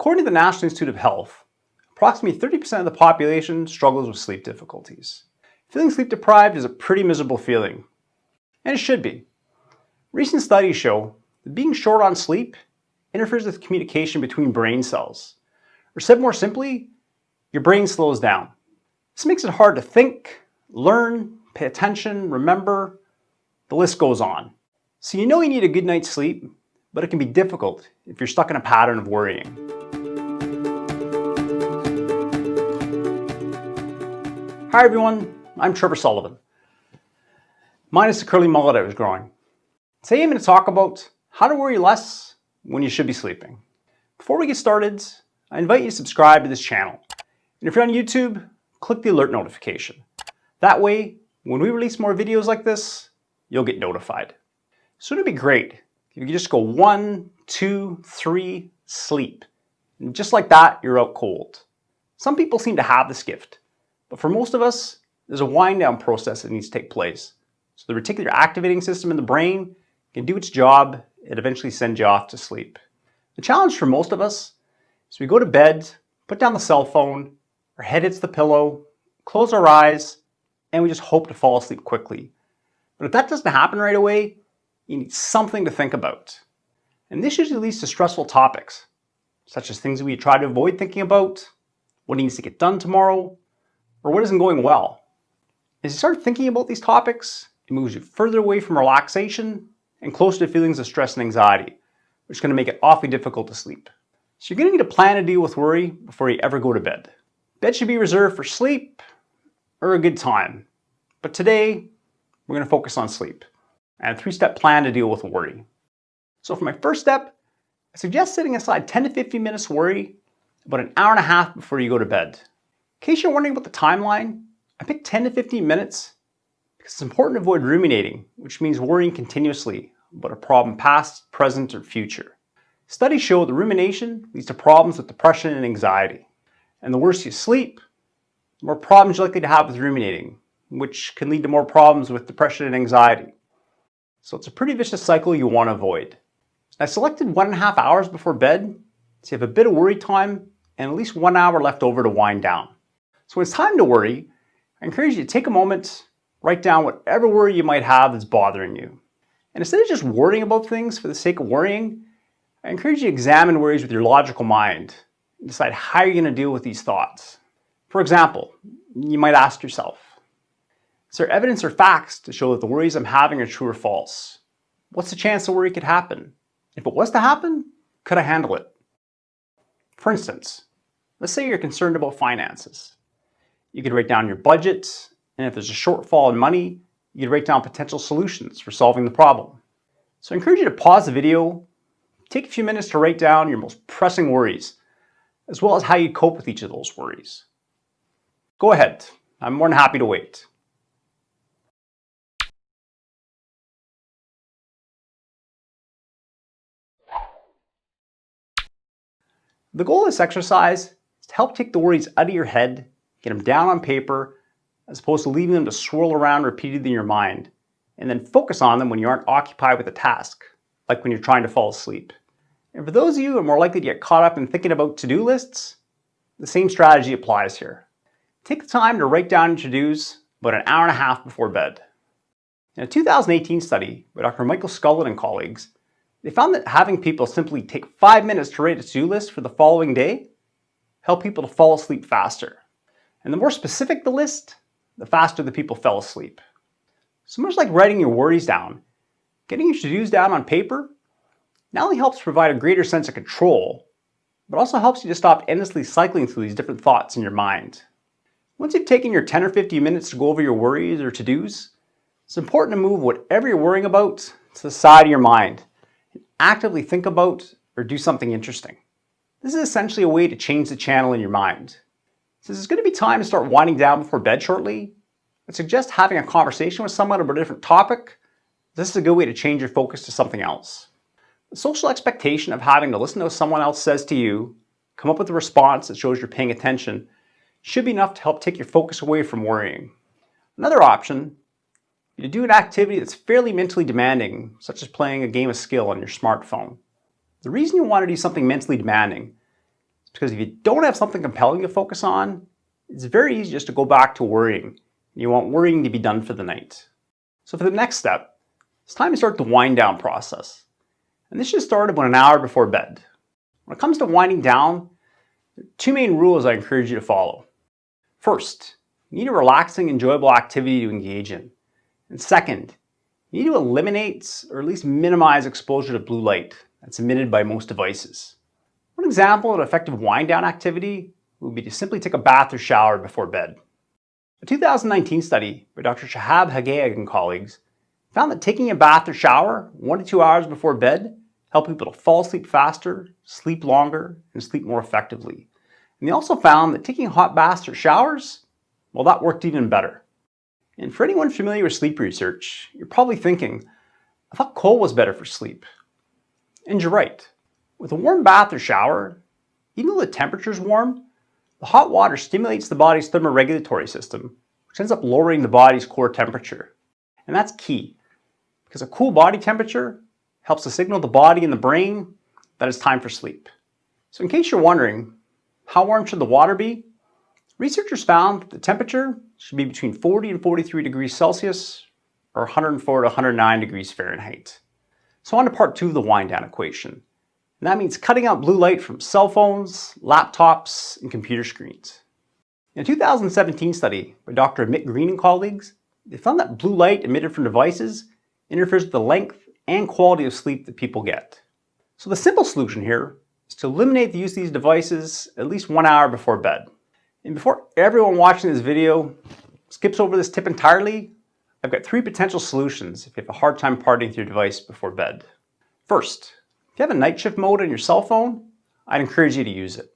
According to the National Institute of Health, approximately 30% of the population struggles with sleep difficulties. Feeling sleep deprived is a pretty miserable feeling, and it should be. Recent studies show that being short on sleep interferes with communication between brain cells. Or said more simply, your brain slows down. This makes it hard to think, learn, pay attention, remember. The list goes on. So you know you need a good night's sleep, but it can be difficult if you're stuck in a pattern of worrying. Hi everyone, I'm Trevor Sullivan. Minus the curly mullet I was growing. Today I'm going to talk about how to worry less when you should be sleeping. Before we get started, I invite you to subscribe to this channel. And if you're on YouTube, click the alert notification. That way, when we release more videos like this, you'll get notified. So it'd be great if you could just go 1, 2, 3, sleep. And just like that, you're out cold. Some people seem to have this gift, but for most of us, there's a wind down process that needs to take place. So the reticular activating system in the brain can do its job and eventually send you off to sleep. The challenge for most of us is we go to bed, put down the cell phone, our head hits the pillow, close our eyes, and we just hope to fall asleep quickly. But if that doesn't happen right away, you need something to think about. And this usually leads to stressful topics, such as things we try to avoid thinking about, what needs to get done tomorrow, or what isn't going well. As you start thinking about these topics, it moves you further away from relaxation and closer to feelings of stress and anxiety, which is going to make it awfully difficult to sleep. So you're going to need a plan to deal with worry before you ever go to bed. Bed should be reserved for sleep or a good time. But today, we're going to focus on sleep and a 3-step plan to deal with worry. So for my first step, I suggest setting aside 10 to 15 minutes to worry about an hour and a half before you go to bed. In case you're wondering about the timeline, I picked 10 to 15 minutes because it's important to avoid ruminating, which means worrying continuously about a problem past, present, or future. Studies show that rumination leads to problems with depression and anxiety. And the worse you sleep, the more problems you're likely to have with ruminating, which can lead to more problems with depression and anxiety. So it's a pretty vicious cycle you want to avoid. I selected 1.5 hours before bed so you have a bit of worry time and at least 1 hour left over to wind down. So when it's time to worry, I encourage you to take a moment, write down whatever worry you might have that's bothering you. And instead of just worrying about things for the sake of worrying, I encourage you to examine worries with your logical mind and decide how you're going to deal with these thoughts. For example, you might ask yourself, is there evidence or facts to show that the worries I'm having are true or false? What's the chance the worry could happen? If it was to happen, could I handle it? For instance, let's say you're concerned about finances. You could write down your budget, and if there's a shortfall in money, you could write down potential solutions for solving the problem. So I encourage you to pause the video, take a few minutes to write down your most pressing worries, as well as how you cope with each of those worries. Go ahead, I'm more than happy to wait. The goal of this exercise is to help take the worries out of your head, get them down on paper, as opposed to leaving them to swirl around repeatedly in your mind, and then focus on them when you aren't occupied with a task, like when you're trying to fall asleep. And for those of you who are more likely to get caught up in thinking about to-do lists, the same strategy applies here. Take the time to write down your to-dos about an hour and a half before bed. In a 2018 study by Dr. Michael Scullin and colleagues, they found that having people simply take 5 minutes to write a to-do list for the following day helped people to fall asleep faster. And the more specific the list, the faster the people fell asleep. So much like writing your worries down, getting your to-dos down on paper not only helps provide a greater sense of control, but also helps you to stop endlessly cycling through these different thoughts in your mind. Once you've taken your 10 or 15 minutes to go over your worries or to-dos, it's important to move whatever you're worrying about to the side of your mind and actively think about or do something interesting. This is essentially a way to change the channel in your mind. Since it's going to be time to start winding down before bed shortly, I suggest having a conversation with someone about a different topic. This is a good way to change your focus to something else. The social expectation of having to listen to what someone else says to you, come up with a response that shows you're paying attention, should be enough to help take your focus away from worrying. Another option is to do an activity that's fairly mentally demanding, such as playing a game of skill on your smartphone. The reason you want to do something mentally demanding because if you don't have something compelling to focus on, it's very easy just to go back to worrying. You want worrying to be done for the night. So for the next step, it's time to start the wind down process. And this should start about an hour before bed. When it comes to winding down, there are two main rules I encourage you to follow. First, you need a relaxing, enjoyable activity to engage in. And second, you need to eliminate or at least minimize exposure to blue light that's emitted by most devices. One example of an effective wind down activity would be to simply take a bath or shower before bed. A 2019 study by Dr. Shahab Hagayag and colleagues found that taking a bath or shower 1 to 2 hours before bed helped people to fall asleep faster, sleep longer, and sleep more effectively. And they also found that taking hot baths or showers, well, that worked even better. And for anyone familiar with sleep research, you're probably thinking, I thought cold was better for sleep. And you're right. With a warm bath or shower, even though the temperature is warm, the hot water stimulates the body's thermoregulatory system, which ends up lowering the body's core temperature. And that's key, because a cool body temperature helps to signal the body and the brain that it's time for sleep. So in case you're wondering, how warm should the water be? Researchers found that the temperature should be between 40 and 43 degrees Celsius or 104 to 109 degrees Fahrenheit. So on to part 2 of the wind down equation. And that means cutting out blue light from cell phones, laptops, and computer screens. In a 2017 study by Dr. Mick Green and colleagues, they found that blue light emitted from devices interferes with the length and quality of sleep that people get. So the simple solution here is to eliminate the use of these devices at least 1 hour before bed. And before everyone watching this video skips over this tip entirely, I've got 3 potential solutions if you have a hard time parting with your device before bed. First, if you have a night shift mode on your cell phone, I'd encourage you to use it.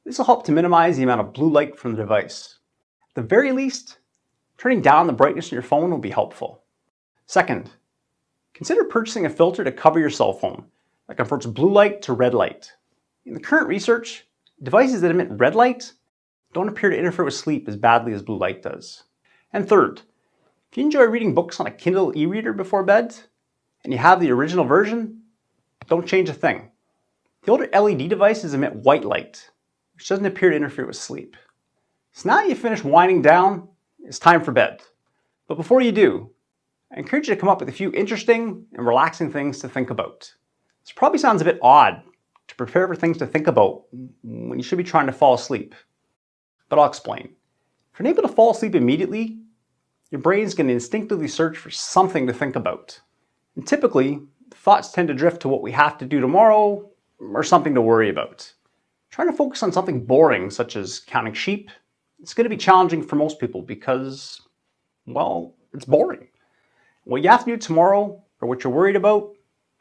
This will help to minimize the amount of blue light from the device. At the very least, turning down the brightness on your phone will be helpful. Second, consider purchasing a filter to cover your cell phone that converts blue light to red light. In the current research, devices that emit red light don't appear to interfere with sleep as badly as blue light does. And third, if you enjoy reading books on a Kindle e-reader before bed, and you have the original version, don't change a thing. The older LED devices emit white light, which doesn't appear to interfere with sleep. So now you've finished winding down, it's time for bed. But before you do, I encourage you to come up with a few interesting and relaxing things to think about. This probably sounds a bit odd to prepare for things to think about when you should be trying to fall asleep. But I'll explain. If you're unable to fall asleep immediately, your brain's going to instinctively search for something to think about. And typically, thoughts tend to drift to what we have to do tomorrow or something to worry about. Trying to focus on something boring, such as counting sheep, it's going to be challenging for most people because, well, it's boring. What you have to do tomorrow or what you're worried about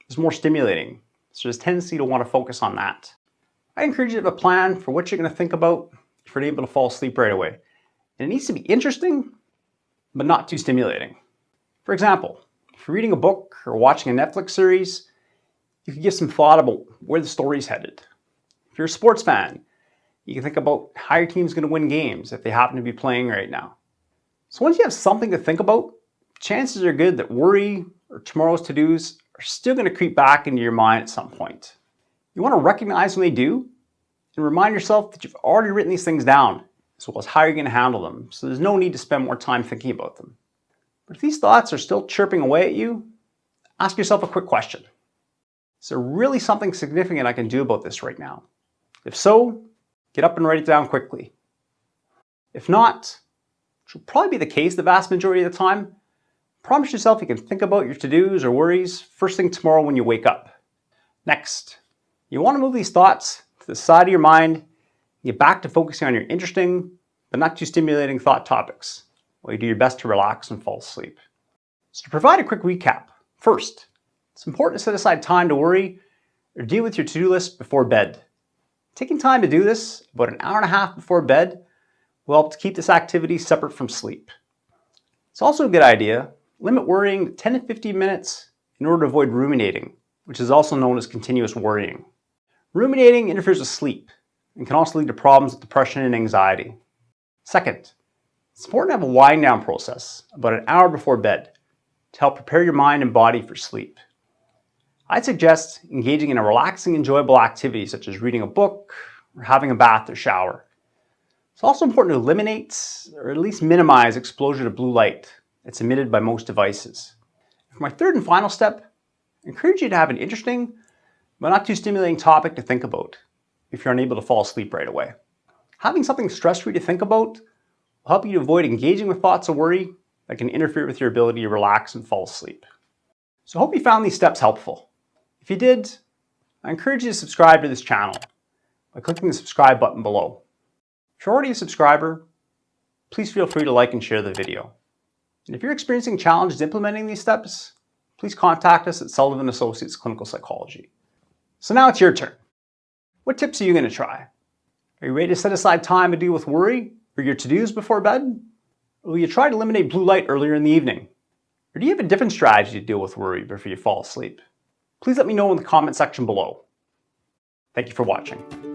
is more stimulating. So there's a tendency to want to focus on that. I encourage you to have a plan for what you're going to think about if you're able to fall asleep right away. And it needs to be interesting, but not too stimulating. For example, if you're reading a book or watching a Netflix series, you can give some thought about where the story's headed. If you're a sports fan, you can think about how your team's going to win games if they happen to be playing right now. So once you have something to think about, chances are good that worry or tomorrow's to-dos are still going to creep back into your mind at some point. You want to recognize when they do and remind yourself that you've already written these things down, as well as how you're going to handle them, so there's no need to spend more time thinking about them. But if these thoughts are still chirping away at you, ask yourself a quick question. Is there really something significant I can do about this right now? If so, get up and write it down quickly. If not, which will probably be the case the vast majority of the time, promise yourself you can think about your to-dos or worries first thing tomorrow when you wake up. Next, you want to move these thoughts to the side of your mind and get back to focusing on your interesting but not too stimulating thought topics while you do your best to relax and fall asleep. So to provide a quick recap, first, it's important to set aside time to worry or deal with your to-do list before bed. Taking time to do this about an hour and a half before bed will help to keep this activity separate from sleep. It's also a good idea to limit worrying to 10 to 15 minutes in order to avoid ruminating, which is also known as continuous worrying. Ruminating interferes with sleep and can also lead to problems with depression and anxiety. Second, it's important to have a wind down process about an hour before bed to help prepare your mind and body for sleep. I'd suggest engaging in a relaxing, enjoyable activity such as reading a book or having a bath or shower. It's also important to eliminate or at least minimize exposure to blue light that's emitted by most devices. For my third and final step, I encourage you to have an interesting but not too stimulating topic to think about if you're unable to fall asleep right away. Having something stress-free to think about will help you to avoid engaging with thoughts of worry that can interfere with your ability to relax and fall asleep. So I hope you found these steps helpful. If you did, I encourage you to subscribe to this channel by clicking the subscribe button below. If you're already a subscriber, please feel free to like and share the video. And if you're experiencing challenges implementing these steps, please contact us at Sullivan Associates Clinical Psychology. So now it's your turn. What tips are you going to try? Are you ready to set aside time to deal with worry or your to-dos before bed? Or will you try to eliminate blue light earlier in the evening? Or do you have a different strategy to deal with worry before you fall asleep? Please let me know in the comment section below. Thank you for watching.